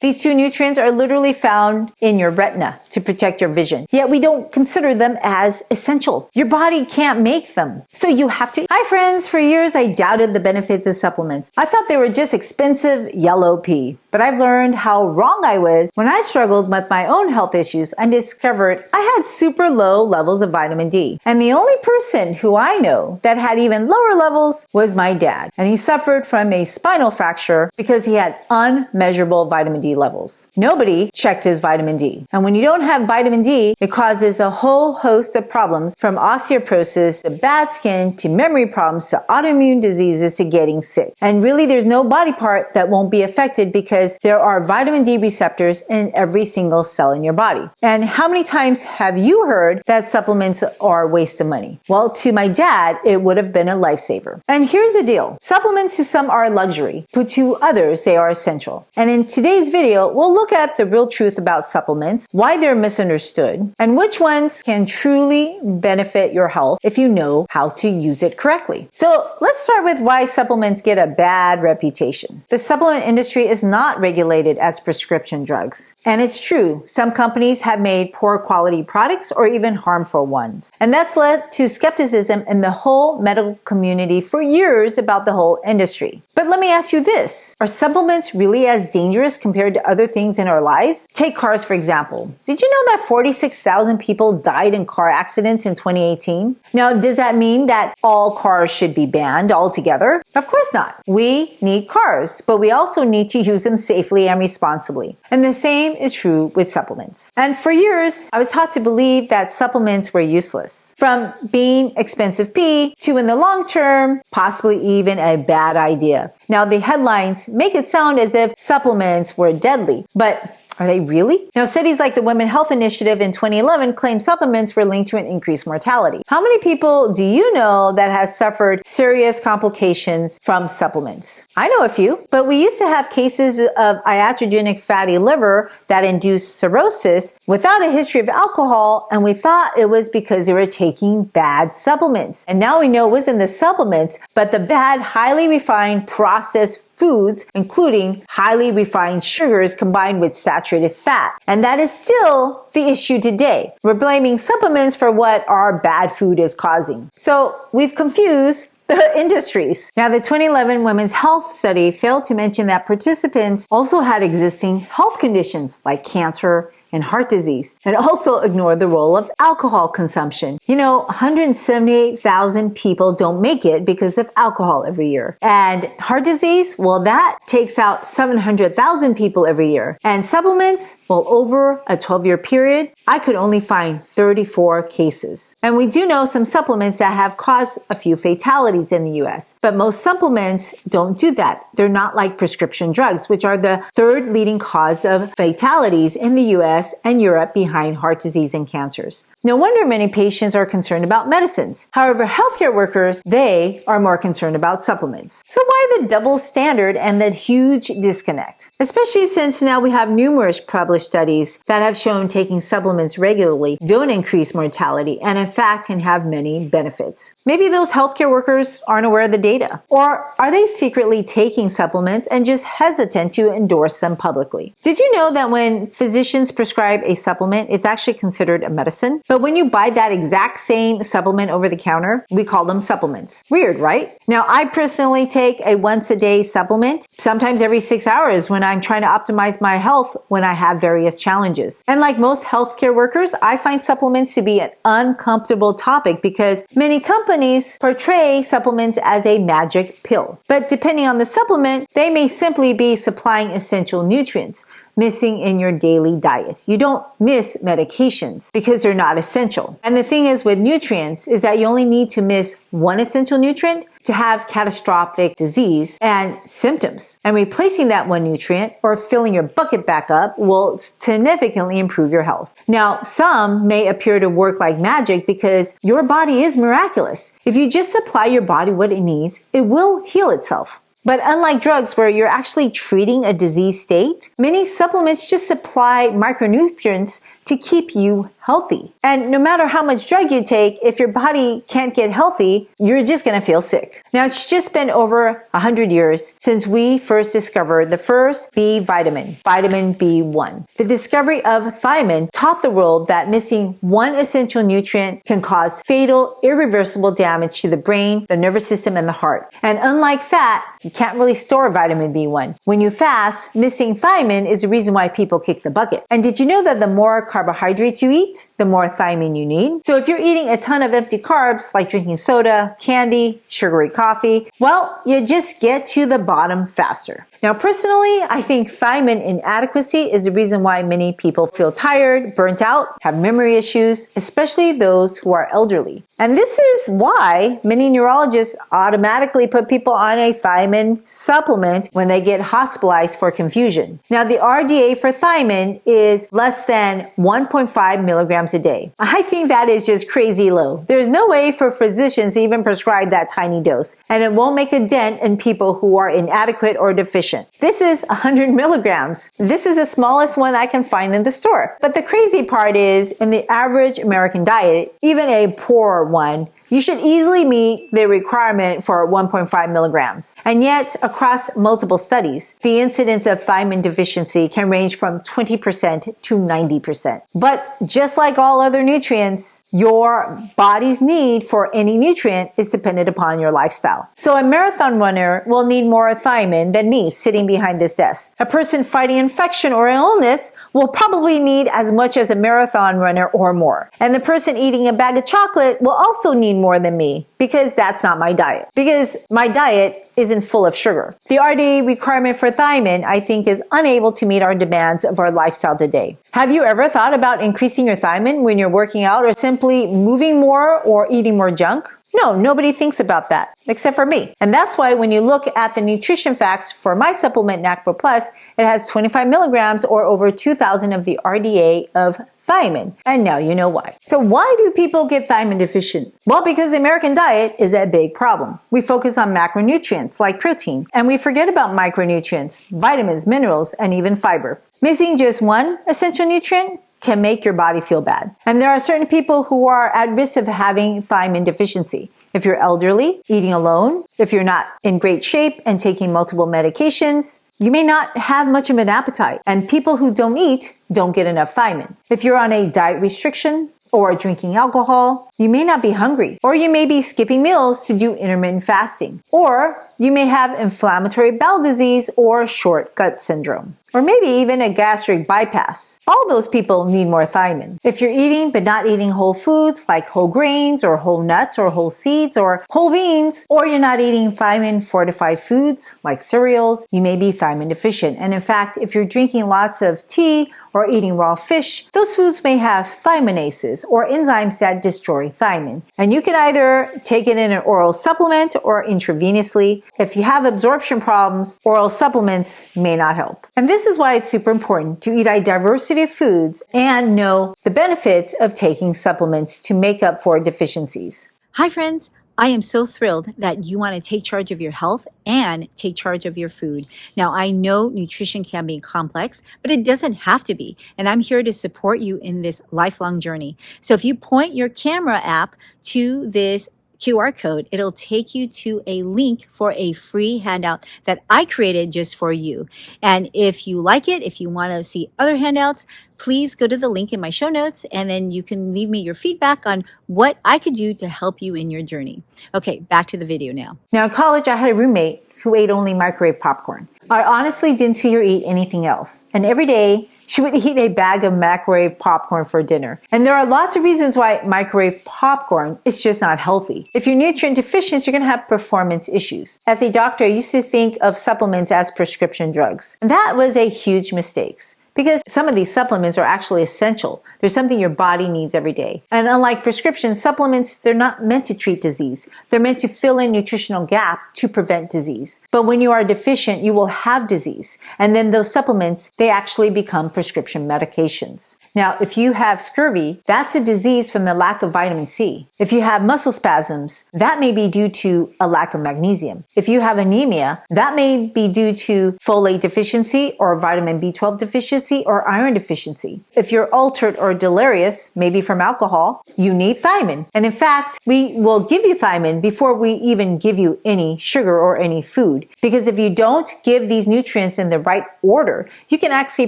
These two nutrients are literally found in your retina to protect your vision, yet we don't consider them as essential. Your body can't make them, so you have to. Hi friends, for years I doubted the benefits of supplements. I thought they were just expensive yellow pea, but I've learned how wrong I was when I struggled with my own health issues and discovered I had super low levels of vitamin D. And the only person who I know that had even lower levels was my dad, and he suffered from a spinal fracture because he had unmeasurable vitamin D levels. Nobody checked his vitamin D. And when you don't have vitamin D, it causes a whole host of problems, from osteoporosis to bad skin to memory problems to autoimmune diseases to getting sick. And really, there's no body part that won't be affected because there are vitamin D receptors in every single cell in your body. And how many times have you heard that supplements are a waste of money? Well, to my dad, it would have been a lifesaver. And here's the deal. Supplements to some are a luxury, but to others, they are essential. And in today's video, we'll look at the real truth about supplements, why they're misunderstood, and which ones can truly benefit your health if you know how to use it correctly. So let's start with why supplements get a bad reputation. The supplement industry is not regulated as prescription drugs. And it's true, some companies have made poor quality products or even harmful ones. And that's led to skepticism in the whole medical community for years about the whole industry. But let me ask you this, are supplements really as dangerous compared to other things in our lives? Take cars, for example. Did you know that 46,000 people died in car accidents in 2018? Now, does that mean that all cars should be banned altogether? Of course not. We need cars, but we also need to use them safely and responsibly. And the same is true with supplements. And for years, I was taught to believe that supplements were useless. From being expensive pee to, in the long term, possibly even a bad idea. Now, the headlines make it sound as if supplements were deadly, but are they really? Now, studies like the Women Health Initiative in 2011 claim supplements were linked to an increased mortality. How many people do you know that has suffered serious complications from supplements? I know a few, but we used to have cases of iatrogenic fatty liver that induced cirrhosis without a history of alcohol, and we thought it was because they were taking bad supplements. And now we know it wasn't the supplements, but the bad, highly refined, processed foods, including highly refined sugars combined with saturated fat. And that is still the issue today. We're blaming supplements for what our bad food is causing. So we've confused the industries. Now, the 2011 Women's Health Study failed to mention that participants also had existing health conditions like cancer and heart disease, and also ignored the role of alcohol consumption. You know, 178,000 people don't make it because of alcohol every year. And heart disease, well, that takes out 700,000 people every year. And supplements, well, over a 12-year period, I could only find 34 cases. And we do know some supplements that have caused a few fatalities in the US, but most supplements don't do that. They're not like prescription drugs, which are the third leading cause of fatalities in the US and Europe behind heart disease and cancers. No wonder many patients are concerned about medicines. However, healthcare workers, they are more concerned about supplements. So why the double standard and that huge disconnect? Especially since now we have numerous published studies that have shown taking supplements regularly don't increase mortality and in fact can have many benefits. Maybe those healthcare workers aren't aware of the data. Or are they secretly taking supplements and just hesitant to endorse them publicly? Did you know that when physicians prescribe a supplement, it's actually considered a medicine? But when you buy that exact same supplement over the counter, we call them supplements. Weird, right? Now, I personally take a once-a-day supplement, sometimes every 6 hours when I'm trying to optimize my health when I have various challenges. And like most healthcare workers, I find supplements to be an uncomfortable topic because many companies portray supplements as a magic pill. But depending on the supplement, they may simply be supplying essential nutrients missing in your daily diet. You don't miss medications because they're not essential. And the thing is with nutrients is that you only need to miss one essential nutrient to have catastrophic disease and symptoms. And replacing that one nutrient or filling your bucket back up will significantly improve your health. Now, some may appear to work like magic because your body is miraculous. If you just supply your body what it needs, it will heal itself. But unlike drugs where you're actually treating a disease state, many supplements just supply micronutrients to keep you healthy. And no matter how much drug you take, if your body can't get healthy, you're just going to feel sick. Now, it's just been over 100 years since we first discovered the first B vitamin, vitamin B1. The discovery of thiamine taught the world that missing one essential nutrient can cause fatal, irreversible damage to the brain, the nervous system, and the heart. And unlike fat, you can't really store vitamin B1. When you fast, missing thiamine is the reason why people kick the bucket. And did you know that the more carbohydrates you eat, the more thiamine you need? So if you're eating a ton of empty carbs, like drinking soda, candy, sugary coffee, well, you just get to the bottom faster. Now, personally, I think thiamine inadequacy is the reason why many people feel tired, burnt out, have memory issues, especially those who are elderly. And this is why many neurologists automatically put people on a thiamine supplement when they get hospitalized for confusion. Now, the RDA for thiamine is less than 1.5 milligrams a day. I think that is just crazy low. There's no way for physicians to even prescribe that tiny dose, and it won't make a dent in people who are inadequate or deficient. This is 100 milligrams. This is the smallest one I can find in the store. But the crazy part is, in the average American diet, even a poor one, you should easily meet the requirement for 1.5 milligrams. And yet, across multiple studies, the incidence of thiamine deficiency can range from 20% to 90%. But just like all other nutrients, your body's need for any nutrient is dependent upon your lifestyle. So a marathon runner will need more thiamine than me sitting behind this desk. A person fighting infection or illness will probably need as much as a marathon runner or more. And the person eating a bag of chocolate will also need more than me, because that's not my diet. Because my diet isn't full of sugar. The RDA requirement for thiamine, I think, is unable to meet our demands of our lifestyle today. Have you ever thought about increasing your thiamine when you're working out or simply moving more or eating more junk? No, nobody thinks about that, except for me. And that's why when you look at the nutrition facts for my supplement NACPro Plus, it has 25 milligrams or over 2,000 of the RDA of thiamine. And now you know why. So why do people get thiamine deficient? Well, because the American diet is a big problem. We focus on macronutrients like protein, and we forget about micronutrients, vitamins, minerals, and even fiber. Missing just one essential nutrient can make your body feel bad. And there are certain people who are at risk of having thiamine deficiency. If you're elderly, eating alone, if you're not in great shape and taking multiple medications, you may not have much of an appetite. And people who don't eat don't get enough thiamine. If you're on a diet restriction or drinking alcohol, you may not be hungry, or you may be skipping meals to do intermittent fasting, or you may have inflammatory bowel disease or short gut syndrome, or maybe even a gastric bypass. All those people need more thiamine. If you're eating but not eating whole foods like whole grains or whole nuts or whole seeds or whole beans, or you're not eating thiamine fortified foods like cereals, you may be thiamine deficient. And in fact, if you're drinking lots of tea or eating raw fish, those foods may have thiaminases or enzymes that destroy thiamine. And you can either take it in an oral supplement or intravenously. If you have absorption problems, oral supplements may not help. And this is why it's super important to eat a diversity of foods and know the benefits of taking supplements to make up for deficiencies. Hi friends, I am so thrilled that you want to take charge of your health and take charge of your food. Now, I know nutrition can be complex, but it doesn't have to be. And I'm here to support you in this lifelong journey. So if you point your camera app to this QR code, it'll take you to a link for a free handout that I created just for you. And if you like it, if you want to see other handouts, please go to the link in my show notes, and then you can leave me your feedback on what I could do to help you in your journey. Okay, back to the video now. Now, in college, I had a roommate who ate only microwave popcorn. I honestly didn't see her eat anything else. And every day, she would eat a bag of microwave popcorn for dinner. And there are lots of reasons why microwave popcorn is just not healthy. If you're nutrient deficient, you're going to have performance issues. As a doctor, I used to think of supplements as prescription drugs. And that was a huge mistake, because some of these supplements are actually essential. They're something your body needs every day. And unlike prescription supplements, they're not meant to treat disease. They're meant to fill in nutritional gap to prevent disease. But when you are deficient, you will have disease. And then those supplements, they actually become prescription medications. Now, if you have scurvy, that's a disease from the lack of vitamin C. If you have muscle spasms, that may be due to a lack of magnesium. If you have anemia, that may be due to folate deficiency or vitamin B12 deficiency or iron deficiency. If you're altered or delirious, maybe from alcohol, you need thiamine. And in fact, we will give you thiamine before we even give you any sugar or any food. Because if you don't give these nutrients in the right order, you can actually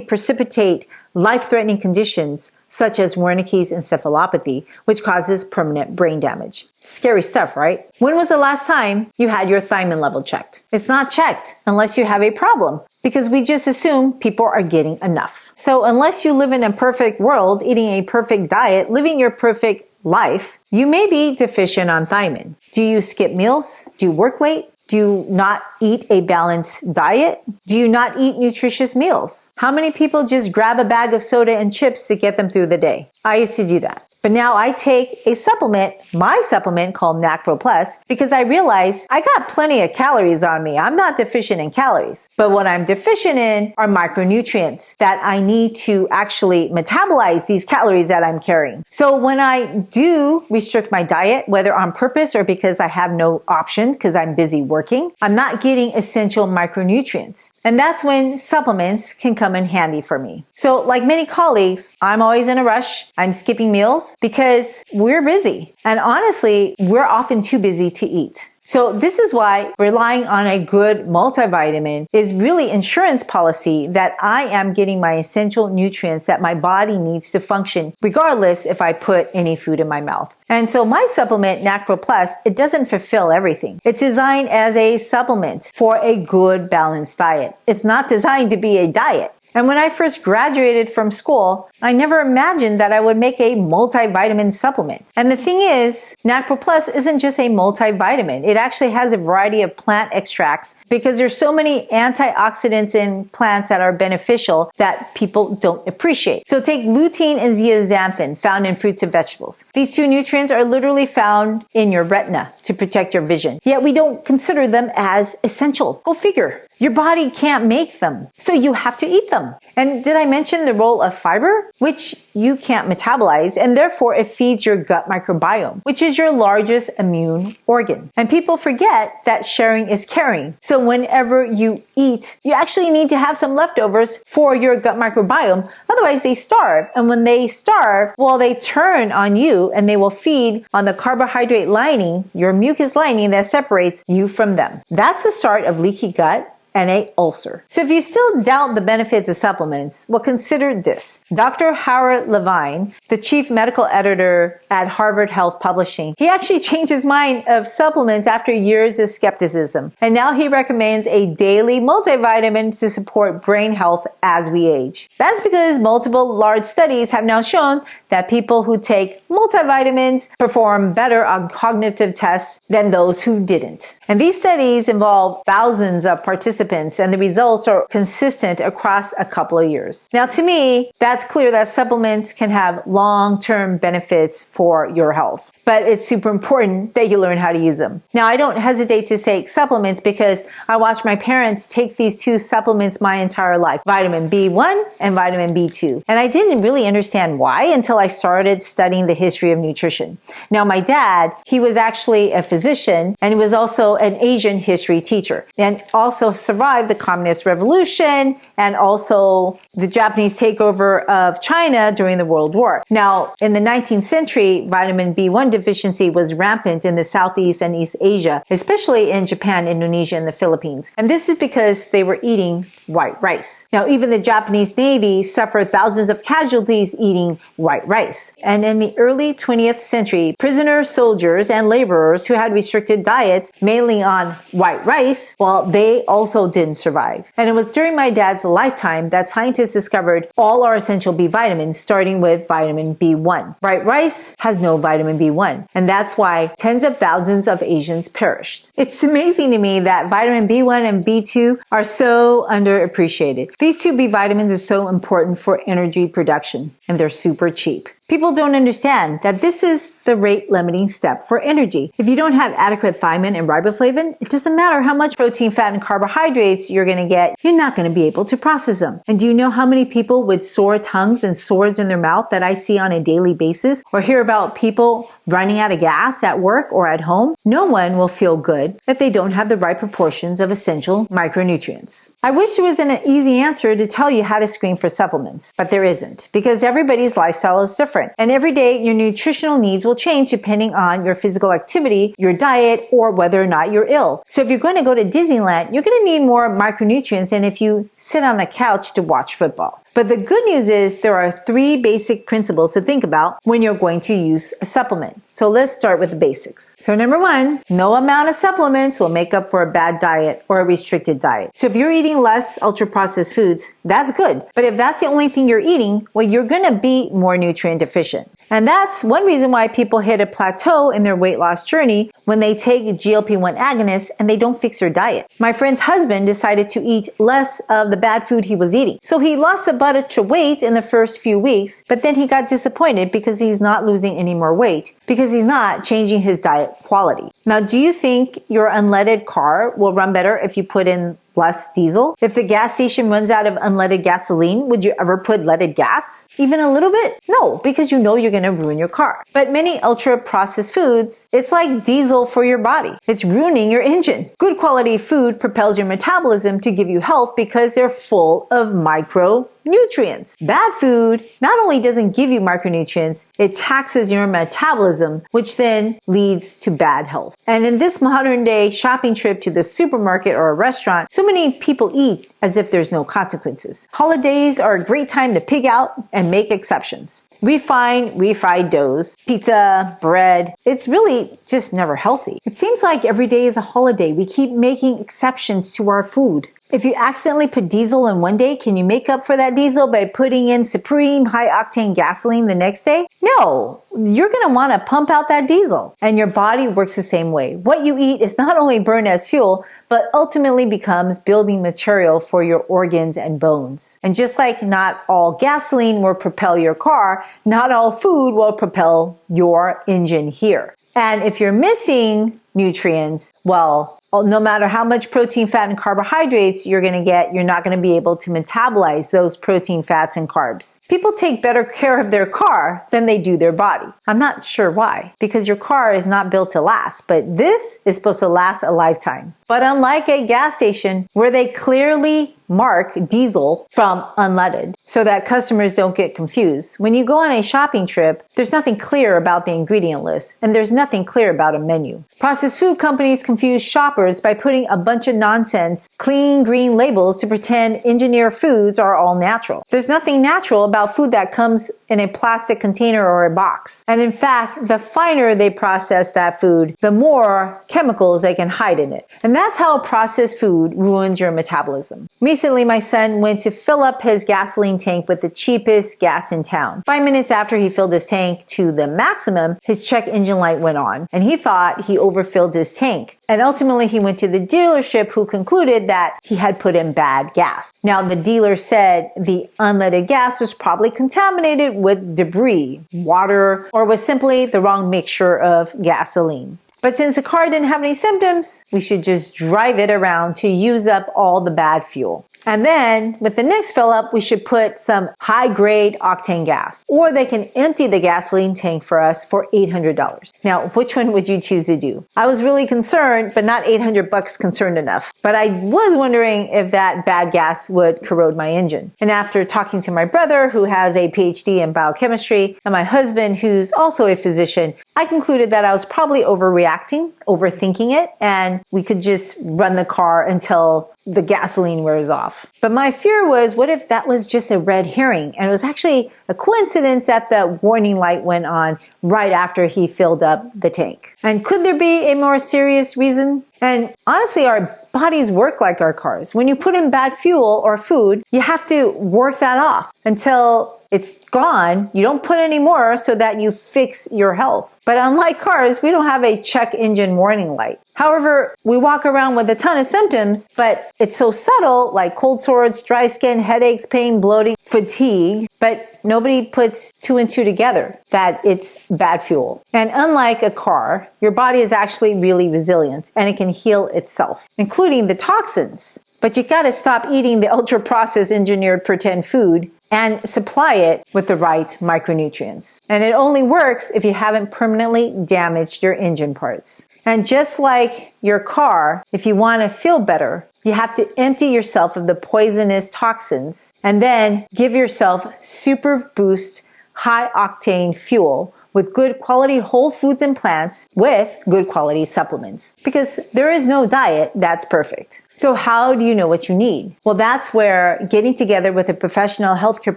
precipitate life-threatening conditions such as Wernicke's encephalopathy, which causes permanent brain damage. Scary stuff, right? When was the last time you had your thiamine level checked? It's not checked unless you have a problem, because we just assume people are getting enough. So unless you live in a perfect world, eating a perfect diet, living your perfect life, you may be deficient on thiamine. Do you skip meals? Do you work late? Do you not eat a balanced diet? Do you not eat nutritious meals? How many people just grab a bag of soda and chips to get them through the day? I used to do that. But now I take a supplement, my supplement called NACPro Plus, because I realize I got plenty of calories on me. I'm not deficient in calories. But what I'm deficient in are micronutrients that I need to actually metabolize these calories that I'm carrying. So when I do restrict my diet, whether on purpose or because I have no option because I'm busy working, I'm not getting essential micronutrients. And that's when supplements can come in handy for me. So like many colleagues, I'm always in a rush. I'm skipping meals because we're busy. And honestly, we're often too busy to eat. So this is why relying on a good multivitamin is really insurance policy that I am getting my essential nutrients that my body needs to function, regardless if I put any food in my mouth. And so my supplement, NACPro Plus, it doesn't fulfill everything. It's designed as a supplement for a good balanced diet. It's not designed to be a diet. And when I first graduated from school, I never imagined that I would make a multivitamin supplement. And the thing is, NACPro Plus isn't just a multivitamin. It actually has a variety of plant extracts because there's so many antioxidants in plants that are beneficial that people don't appreciate. So take lutein and zeaxanthin found in fruits and vegetables. These two nutrients are literally found in your retina to protect your vision. Yet we don't consider them as essential. Go figure. Your body can't make them, so you have to eat them. And did I mention the role of fiber, which you can't metabolize, and therefore it feeds your gut microbiome, which is your largest immune organ. And people forget that sharing is caring. So whenever you eat, you actually need to have some leftovers for your gut microbiome. Otherwise, they starve. And when they starve, well, they turn on you and they will feed on the carbohydrate lining, your mucus lining that separates you from them. That's the start of leaky gut and an ulcer. So if you still doubt the benefits of supplements, well, consider this. Dr. Howard Levine, the chief medical editor at Harvard Health Publishing, he actually changed his mind of supplements after years of skepticism. And now he recommends a daily multivitamin to support brain health as we age. That's because multiple large studies have now shown that people who take multivitamins perform better on cognitive tests than those who didn't. And these studies involve thousands of participants, and the results are consistent across a couple of years. Now, to me, that's clear that supplements can have long-term benefits for your health. But it's super important that you learn how to use them. Now, I don't hesitate to take supplements because I watched my parents take these two supplements my entire life, vitamin B1 and vitamin B2. And I didn't really understand why until I started studying the history of nutrition. Now, my dad, he was actually a physician and he was also an Asian history teacher and also survived the Communist Revolution and also the Japanese takeover of China during the World War. Now, in the 19th century, vitamin B1 deficiency was rampant in the Southeast and East Asia, especially in Japan, Indonesia, and the Philippines. And this is because they were eating white rice. Now, even the Japanese Navy suffered thousands of casualties eating white rice. And in the early 20th century, prisoner soldiers and laborers who had restricted diets, mainly on white rice, well, they also didn't survive. And it was during my dad's lifetime that scientists discovered all our essential B vitamins, starting with vitamin B1. White rice has no vitamin B1. And that's why tens of thousands of Asians perished. It's amazing to me that vitamin B1 and B2 are so underappreciated. These two B vitamins are so important for energy production, and they're super cheap. People don't understand that this is the rate limiting step for energy. If you don't have adequate thiamine and riboflavin, it doesn't matter how much protein, fat, and carbohydrates you're going to get, you're not going to be able to process them. And do you know how many people with sore tongues and sores in their mouth that I see on a daily basis, or hear about people running out of gas at work or at home? No one will feel good if they don't have the right proportions of essential micronutrients. I wish there was an easy answer to tell you how to screen for supplements, but there isn't, because everybody's lifestyle is different. And every day your nutritional needs will change depending on your physical activity, your diet, or whether or not you're ill. So if you're going to go to Disneyland, you're going to need more micronutrients than if you sit on the couch to watch football. But the good news is there are 3 basic principles to think about when you're going to use a supplement. So let's start with the basics. So number 1, no amount of supplements will make up for a bad diet or a restricted diet. So if you're eating less ultra-processed foods, that's good. But if that's the only thing you're eating, well, you're going to be more nutrient deficient. And that's one reason why people hit a plateau in their weight loss journey when they take GLP-1 agonists and they don't fix their diet. My friend's husband decided to eat less of the bad food he was eating. So he lost a bunch of weight in the first few weeks, but then he got disappointed because he's not losing any more weight, because he's not changing his diet quality. Now, do you think your unleaded car will run better if you put in less diesel? If the gas station runs out of unleaded gasoline, would you ever put leaded gas? Even a little bit? No, because you know you're going to ruin your car. But many ultra-processed foods, it's like diesel for your body. It's ruining your engine. Good quality food propels your metabolism to give you health because they're full of micronutrients. Bad food not only doesn't give you micronutrients, it taxes your metabolism, which then leads to bad health. And in this modern day shopping trip to the supermarket or a restaurant, so many people eat as if there's no consequences. Holidays are a great time to pig out and make exceptions. Refined, refried doughs, pizza, bread, it's really just never healthy. It seems like every day is a holiday. We keep making exceptions to our food. If you accidentally put diesel in one day, can you make up for that diesel by putting in supreme high-octane gasoline the next day? No, you're going to want to pump out that diesel. And your body works the same way. What you eat is not only burned as fuel, but ultimately becomes building material for your organs and bones. And just like not all gasoline will propel your car, not all food will propel your engine here. And if you're missing nutrients, well, no matter how much protein, fat, and carbohydrates you're going to get, you're not going to be able to metabolize those protein, fats, and carbs. People take better care of their car than they do their body. I'm not sure why, because your car is not built to last, but this is supposed to last a lifetime. But unlike a gas station where they clearly mark diesel from unleaded so that customers don't get confused, when you go on a shopping trip, there's nothing clear about the ingredient list, and there's nothing clear about a menu. Processed food companies confuse shoppers by putting a bunch of nonsense, clean green labels to pretend engineered foods are all natural. There's nothing natural about food that comes in a plastic container or a box. And in fact, the finer they process that food, the more chemicals they can hide in it. And that's how processed food ruins your metabolism. Recently, my son went to fill up his gasoline tank with the cheapest gas in town. 5 minutes after he filled his tank to the maximum, his check engine light went on, and he thought he overfilled his tank. And ultimately, he went to the dealership, who concluded that he had put in bad gas. Now, the dealer said the unleaded gas was probably contaminated with debris, water, or was simply the wrong mixture of gasoline. But since the car didn't have any symptoms, we should just drive it around to use up all the bad fuel. And then with the next fill up, we should put some high grade octane gas, or they can empty the gasoline tank for us for $800. Now, which one would you choose to do? I was really concerned, but not $800 concerned enough. But I was wondering if that bad gas would corrode my engine. And after talking to my brother, who has a PhD in biochemistry, and my husband, who's also a physician, I concluded that I was probably overreacting, overthinking it, and we could just run the car until the gasoline wears off. But my fear was, what if that was just a red herring and it was actually a coincidence that the warning light went on right after he filled up the tank? And could there be a more serious reason? And honestly, our bodies work like our cars. When you put in bad fuel or food, you have to work that off until it's gone. You don't put any more so that you fix your health. But unlike cars, we don't have a check engine warning light. However, we walk around with a ton of symptoms, but it's so subtle, like cold sores, dry skin, headaches, pain, bloating, fatigue, but nobody puts two and two together that it's bad fuel. And unlike a car, your body is actually really resilient and it can heal itself, including the toxins. But you gotta stop eating the ultra-processed engineered pretend food and supply it with the right micronutrients. And it only works if you haven't permanently damaged your engine parts. And just like your car, if you want to feel better, you have to empty yourself of the poisonous toxins and then give yourself super boost, high octane fuel with good quality whole foods and plants with good quality supplements. Because there is no diet that's perfect. So how do you know what you need? Well, that's where getting together with a professional healthcare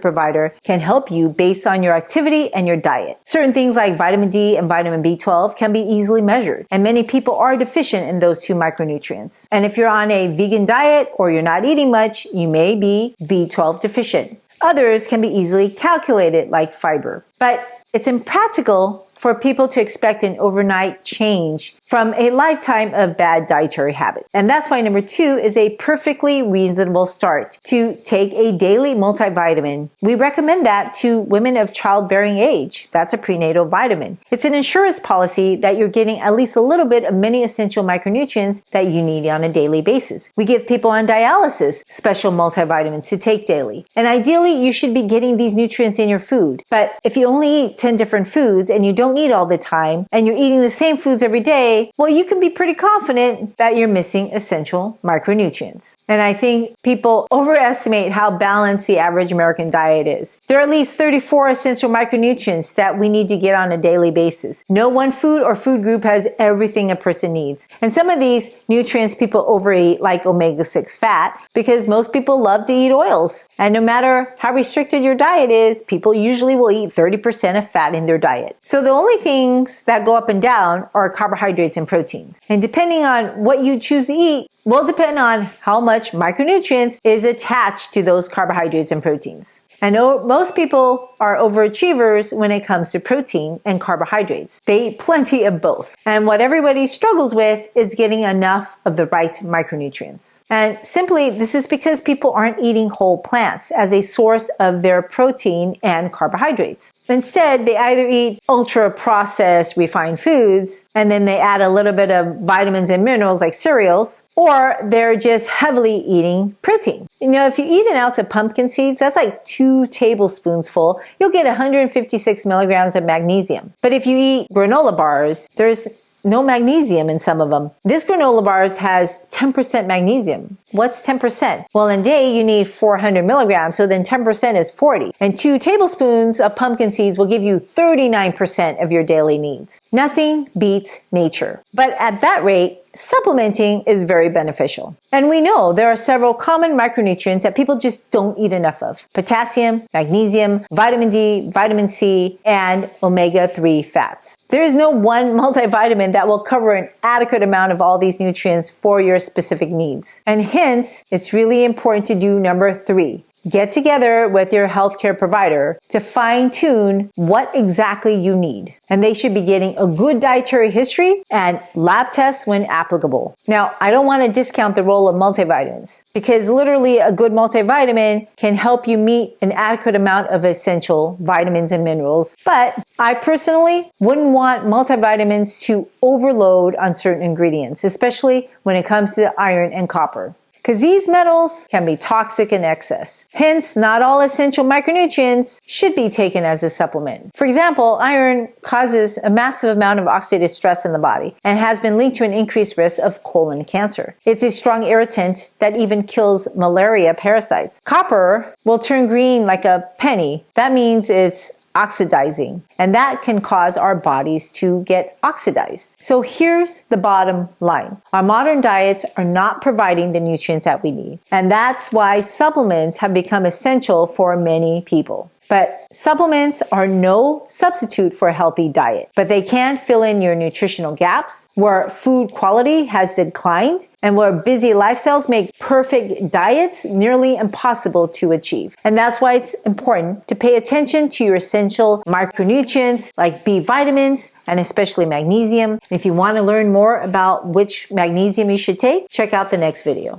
provider can help you based on your activity and your diet. Certain things like vitamin D and vitamin B12 can be easily measured, and many people are deficient in those two micronutrients. And if you're on a vegan diet or you're not eating much, you may be B12 deficient. Others can be easily calculated, like fiber. But it's impractical for people to expect an overnight change from a lifetime of bad dietary habits. And that's why number 2 is a perfectly reasonable start to take a daily multivitamin. We recommend that to women of childbearing age. That's a prenatal vitamin. It's an insurance policy that you're getting at least a little bit of many essential micronutrients that you need on a daily basis. We give people on dialysis special multivitamins to take daily. And ideally, you should be getting these nutrients in your food. But if you only eat 10 different foods and you don't eat all the time and you're eating the same foods every day, well, you can be pretty confident that you're missing essential micronutrients. And I think people overestimate how balanced the average American diet is. There are at least 34 essential micronutrients that we need to get on a daily basis. No one food or food group has everything a person needs. And some of these nutrients people overeat, like omega-6 fat, because most people love to eat oils. And no matter how restricted your diet is, people usually will eat 30% of fat in their diet. So the only things that go up and down are carbohydrates and proteins. And depending on what you choose to eat will depend on how much micronutrients is attached to those carbohydrates and proteins. I know most people are overachievers when it comes to protein and carbohydrates. They eat plenty of both. And what everybody struggles with is getting enough of the right micronutrients. And simply, this is because people aren't eating whole plants as a source of their protein and carbohydrates. Instead, they either eat ultra-processed refined foods, and then they add a little bit of vitamins and minerals like cereals, or they're just heavily eating protein. You know, if you eat an ounce of pumpkin seeds, that's like 2 tablespoons full. You'll get 156 milligrams of magnesium. But if you eat granola bars, there's no magnesium in some of them. This granola bars has 10% magnesium. What's 10%? Well, in a day, you need 400 milligrams, so then 10% is 40. And 2 tablespoons of pumpkin seeds will give you 39% of your daily needs. Nothing beats nature. But at that rate, supplementing is very beneficial. And we know there are several common micronutrients that people just don't eat enough of. Potassium, magnesium, vitamin D, vitamin C, and omega-3 fats. There is no one multivitamin that will cover an adequate amount of all these nutrients for your specific needs. And hence, it's really important to do number 3. Get together with your healthcare provider to fine-tune what exactly you need. And they should be getting a good dietary history and lab tests when applicable. Now, I don't want to discount the role of multivitamins because literally a good multivitamin can help you meet an adequate amount of essential vitamins and minerals. But I personally wouldn't want multivitamins to overload on certain ingredients, especially when it comes to iron and copper, because these metals can be toxic in excess. Hence, not all essential micronutrients should be taken as a supplement. For example, iron causes a massive amount of oxidative stress in the body and has been linked to an increased risk of colon cancer. It's a strong irritant that even kills malaria parasites. Copper will turn green like a penny. That means it's oxidizing, and that can cause our bodies to get oxidized. So here's the bottom line. Our modern diets are not providing the nutrients that we need, and that's why supplements have become essential for many people. But supplements are no substitute for a healthy diet, but they can fill in your nutritional gaps where food quality has declined and where busy lifestyles make perfect diets nearly impossible to achieve. And that's why it's important to pay attention to your essential micronutrients like B vitamins and especially magnesium. If you want to learn more about which magnesium you should take, check out the next video.